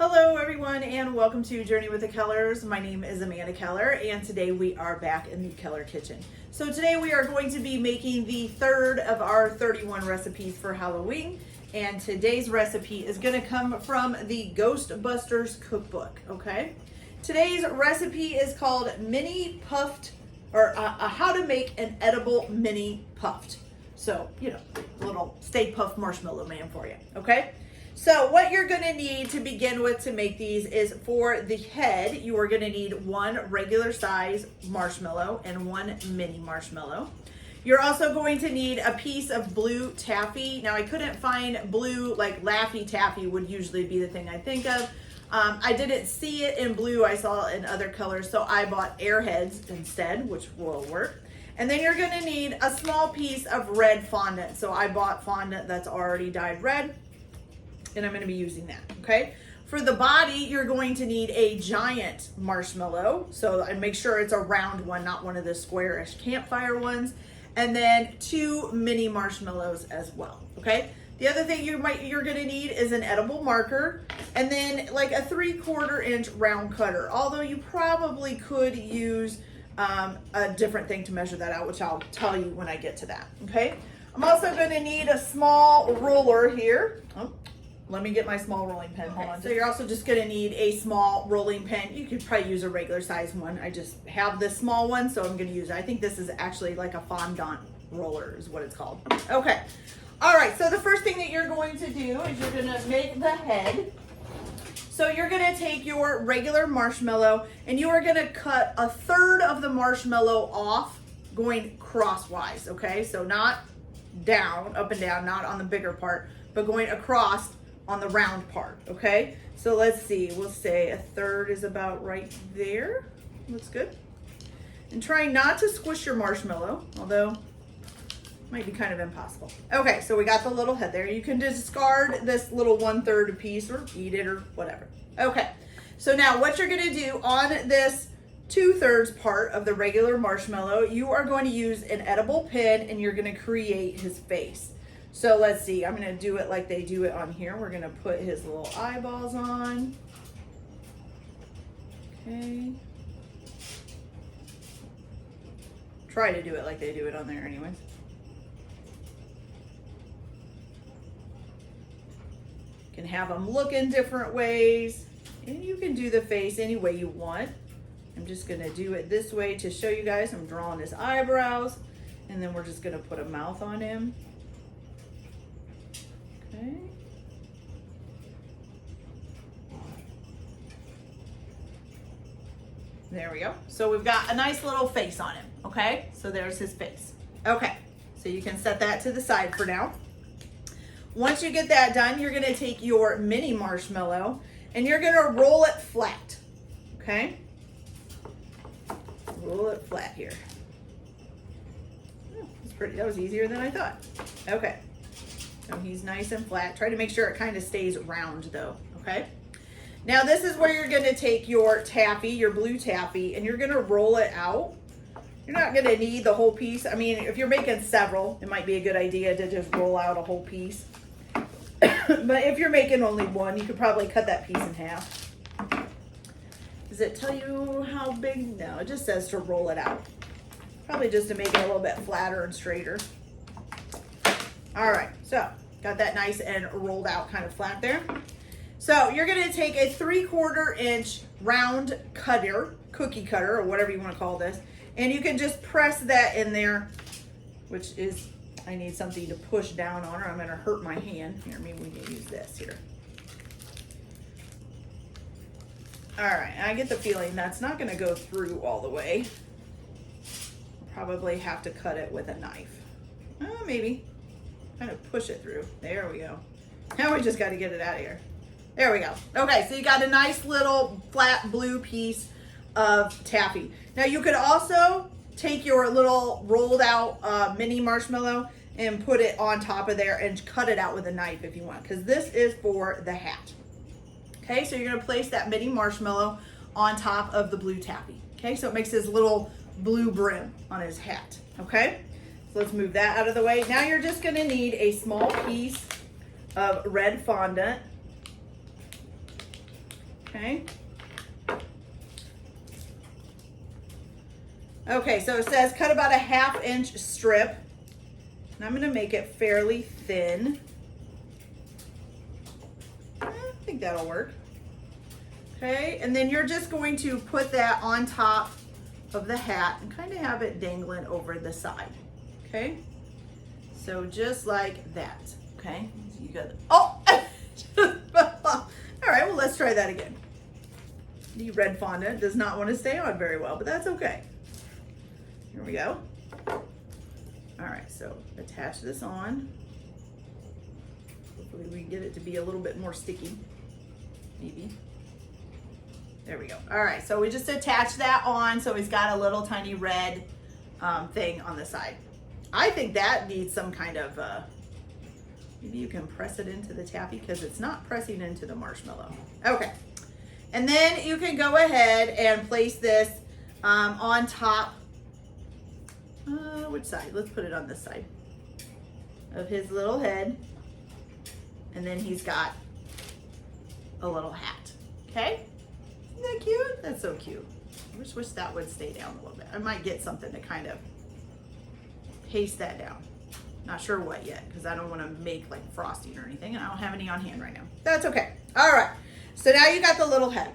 Hello everyone and welcome to Journey with the Kellers. My name is Amanda Keller and today we are back in the Keller kitchen. So today we are going to be making the third of our 31 recipes for Halloween, and today's recipe is going to come from the Ghostbusters cookbook, okay? Today's recipe is called mini-puft, or how to make an edible mini-puft. So, you know, little Stay Puft Marshmallow Man for you, okay? So what you're gonna need to begin with to make these is, for the head, you are gonna need one regular size marshmallow and one mini marshmallow. You're also going to need a piece of blue taffy. Now I couldn't find blue, like Laffy Taffy would usually be the thing I think of. I didn't see it in blue, I saw it in other colors, so I bought Airheads instead, which will work. And then you're gonna need a small piece of red fondant. So I bought fondant that's already dyed red, and I'm gonna be using that, okay? For the body, you're going to need a giant marshmallow. So I make sure it's a round one, not one of the squarish campfire ones. And then 2 mini marshmallows as well, okay? The other thing you're gonna need is an edible marker, and then like a 3/4 inch round cutter. Although you probably could use a different thing to measure that out, which I'll tell you when I get to that, okay? I'm also gonna need a small ruler here. Oh, let me get my small rolling pin, hold on. So you're also just gonna need a small rolling pin. You could probably use a regular size one. I just have this small one, so I'm gonna use it. I think this is actually like a fondant roller is what it's called. Okay, all right, so the first thing that you're going to do is you're gonna make the head. So you're gonna take your regular marshmallow and you are gonna cut 1/3 of the marshmallow off going crosswise, okay? So not down, up and down, not on the bigger part, but going across on the round part, okay? So let's see, we'll say 1/3 is about right there. Looks good. And try not to squish your marshmallow, although it might be kind of impossible. Okay, so we got the little head there. You can discard this little 1/3 piece or eat it or whatever. Okay, so now what you're gonna do on this 2/3 part of the regular marshmallow, you are going to use an edible pin and you're gonna create his face. So let's see, I'm gonna do it like they do it on here. We're gonna put his little eyeballs on. Okay. Try to do it like they do it on there anyways. You can have them look in different ways, and you can do the face any way you want. I'm just gonna do it this way to show you guys. I'm drawing his eyebrows, and then we're just gonna put a mouth on him. Okay. There we go. So we've got a nice little face on him, okay? So there's his face. Okay, so you can set that to the side for now. Once you get that done, you're gonna take your mini marshmallow and you're gonna roll it flat, okay? Roll it flat here. Oh, that's pretty, that was easier than I thought. Okay. So he's nice and flat. Try to make sure it kind of stays round though, okay? Now this is where you're gonna take your taffy, your blue taffy, and you're gonna roll it out. You're not gonna need the whole piece. I mean, if you're making several, it might be a good idea to just roll out a whole piece. But if you're making only one, you could probably cut that piece in half. Does it tell you how big? No, it just says to roll it out. Probably just to make it a little bit flatter and straighter. All right, so got that nice and rolled out kind of flat there. So you're gonna take a 3/4 inch round cutter, cookie cutter, or whatever you wanna call this, and you can just press that in there, which is, I need something to push down on or I'm gonna hurt my hand. Here, maybe we can use this here. All right, I get the feeling that's not gonna go through all the way. Probably have to cut it with a knife. Maybe. Kind of push it through. There we go. Now we just got to get it out of here. There we go. Okay, so you got a nice little flat blue piece of taffy. Now you could also take your little rolled out mini marshmallow and put it on top of there and cut it out with a knife if you want, because this is for the hat. Okay, so you're going to place that mini marshmallow on top of the blue taffy. Okay, so it makes his little blue brim on his hat. Okay. So let's move that out of the way. Now you're just gonna need a small piece of red fondant. Okay. Okay, so it says cut about a 1/2 inch strip. And I'm gonna make it fairly thin. I think that'll work. Okay, and then you're just going to put that on top of the hat and kind of have it dangling over the side. Okay, so just like that. Okay, you got it. Oh, all right, well, let's try that again. The red fondant does not want to stay on very well, but that's okay. Here we go. All right, so attach this on. Hopefully we can get it to be a little bit more sticky, maybe. There we go. All right, so we just attached that on, so he's got a little tiny red thing on the side. I think that needs some kind of, maybe you can press it into the taffy because it's not pressing into the marshmallow. Okay, and then you can go ahead and place this on top. Which side? Let's put it on this side of his little head. And then he's got a little hat. Okay? Isn't that cute? That's so cute. I wish that would stay down a little bit. I might get something to kind of paste that down. Not sure what yet, because I don't want to make like frosting or anything, and I don't have any on hand right now. That's okay. All right. So now you got the little head.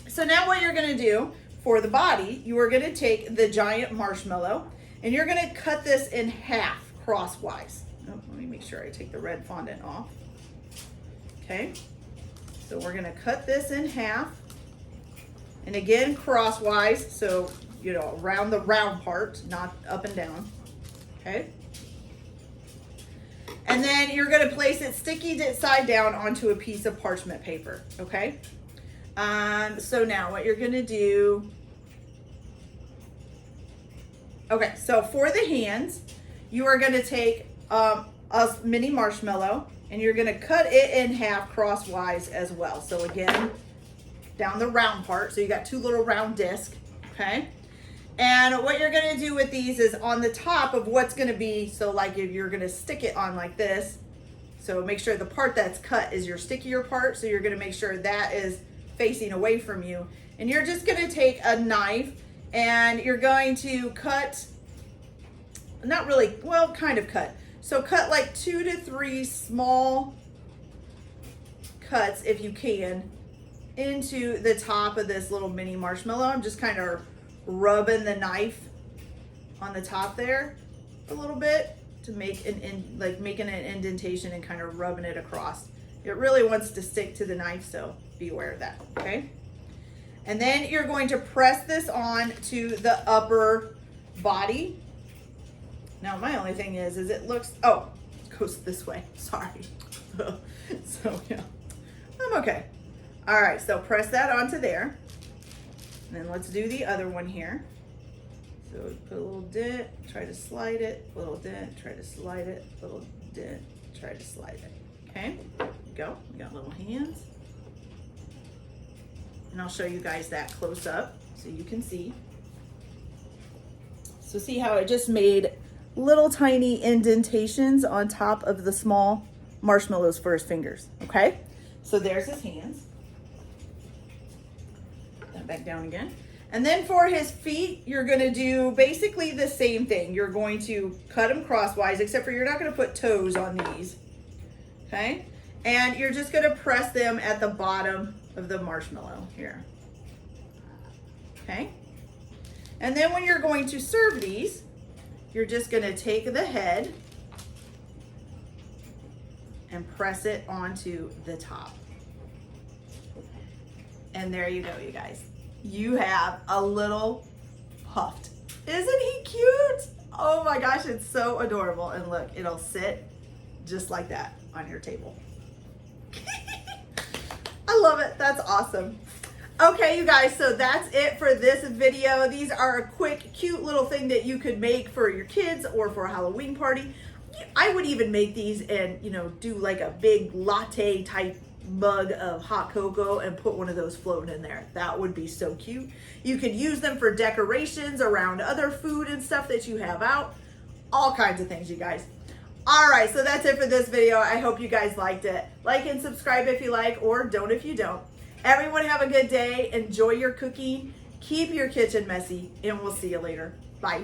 So now what you're going to do for the body, you are going to take the giant marshmallow, and you're gonna cut this in half crosswise. Oh, let me make sure I take the red fondant off. Okay, so we're gonna cut this in half. And again, crosswise, so, you know, around the round part, not up and down, okay? And then you're gonna place it sticky side down onto a piece of parchment paper, okay? So now what you're gonna do, okay, so for the hands, you are gonna take a mini marshmallow and you're gonna cut it in half crosswise as well. So again, down the round part, so you got two little round discs, okay? And what you're gonna do with these is on the top of what's gonna be, so like if you're gonna stick it on like this, so make sure the part that's cut is your stickier part, so you're gonna make sure that is facing away from you. And you're just gonna take a knife and you're going to cut, not really, well, kind of cut. So cut like 2 to 3 small cuts, if you can, into the top of this little mini marshmallow. I'm just kind of rubbing the knife on the top there a little bit to make making an indentation and kind of rubbing it across. It really wants to stick to the knife, so be aware of that, okay? And then you're going to press this on to the upper body. Now my only thing is it looks, oh, it goes this way, sorry. So yeah, I'm okay. All right, so press that onto there. And then let's do the other one here. So put a little dent, try to slide it, little dent, try to slide it, little dent, try to slide it. Okay, go, we got little hands. And I'll show you guys that close up so you can see. So see how it just made little tiny indentations on top of the small marshmallows for his fingers, okay? So there's his hands. Put that back down again. And then for his feet, you're gonna do basically the same thing. You're going to cut them crosswise, except for you're not gonna put toes on these, okay? And you're just gonna press them at the bottom of the marshmallow here, okay? And then when you're going to serve these, you're just gonna take the head and press it onto the top. And there you go, you guys. You have a little puffed. Isn't he cute? Oh my gosh, it's so adorable. And look, it'll sit just like that on your table. I love it, that's awesome. Okay, you guys, so that's it for this video. These are a quick, cute little thing that you could make for your kids or for a Halloween party. I would even make these and, you know, do like a big latte type mug of hot cocoa and put one of those floating in there. That would be so cute. You could use them for decorations around other food and stuff that you have out. All kinds of things, you guys. All right, so that's it for this video. I hope you guys liked it. Like and subscribe if you like, or don't if you don't. Everyone have a good day. Enjoy your cooking. Keep your kitchen messy, and we'll see you later. Bye.